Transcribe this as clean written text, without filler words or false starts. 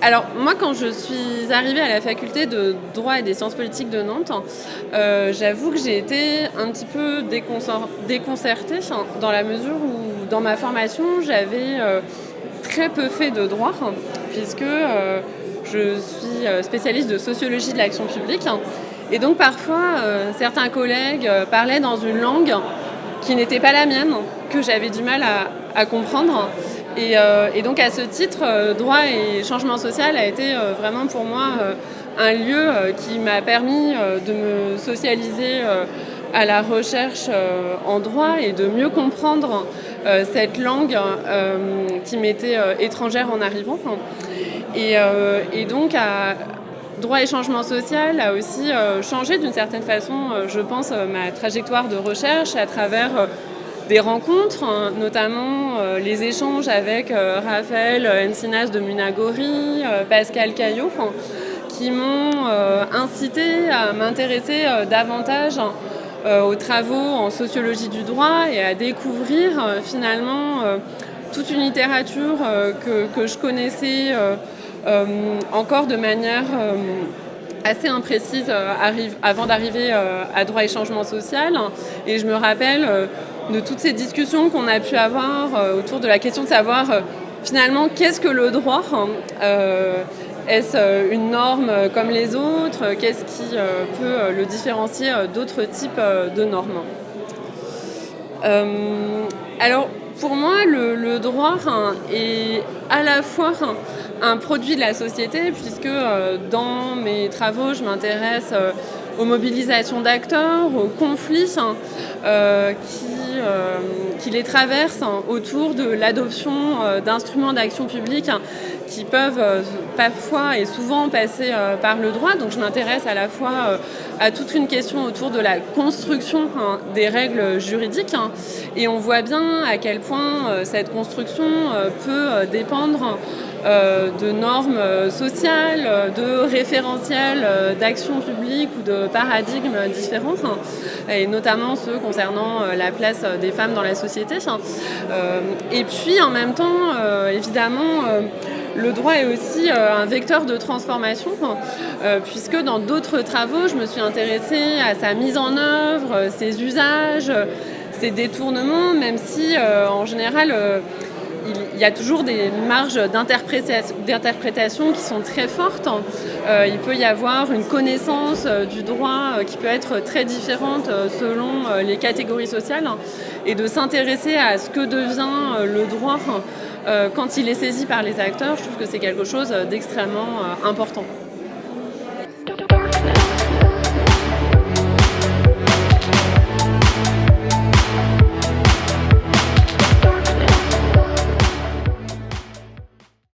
Alors moi, quand je suis arrivée à la faculté de droit et des sciences politiques de Nantes, j'avoue que j'ai été un petit peu déconcertée dans la mesure où dans ma formation, j'avais très peu fait de droit, puisque je suis spécialiste de sociologie de l'action publique. Et donc parfois, certains collègues parlaient dans une langue qui n'était pas la mienne, que j'avais du mal à comprendre. Et donc à ce titre, droit et changement social a été vraiment pour moi un lieu qui m'a permis de me socialiser à la recherche en droit et de mieux comprendre cette langue qui m'était étrangère en arrivant. Et donc droit et changement social a aussi changé d'une certaine façon, je pense, ma trajectoire de recherche à travers des rencontres, notamment les échanges avec Raphaël Encinas de Munagori, Pascal Caillot, qui m'ont incité à m'intéresser davantage aux travaux en sociologie du droit et à découvrir finalement toute une littérature que je connaissais encore de manière assez imprécise avant d'arriver à droit et changement social. Et je me rappelle de toutes ces discussions qu'on a pu avoir autour de la question de savoir finalement qu'est-ce que le droit, est-ce une norme comme les autres, qu'est-ce qui peut le différencier d'autres types de normes. Alors pour moi, le droit est à la fois un produit de la société, puisque dans mes travaux, je m'intéresse aux mobilisations d'acteurs, aux conflits qui les traversent autour de l'adoption d'instruments d'action publique qui peuvent parfois et souvent passer par le droit. Donc je m'intéresse à la fois à toute une question autour de la construction des règles juridiques, et on voit bien à quel point cette construction peut dépendre de normes sociales, de référentiels d'action publique ou de paradigmes différents, et notamment ceux concernant la place des femmes dans la société. Et puis en même temps, évidemment, le droit est aussi un vecteur de transformation, puisque dans d'autres travaux, je me suis intéressée à sa mise en œuvre, ses usages, ses détournements, même si en général il y a toujours des marges d'interprétation qui sont très fortes. Il peut y avoir une connaissance du droit qui peut être très différente selon les catégories sociales, et de s'intéresser à ce que devient le droit quand il est saisi par les acteurs, je trouve que c'est quelque chose d'extrêmement important.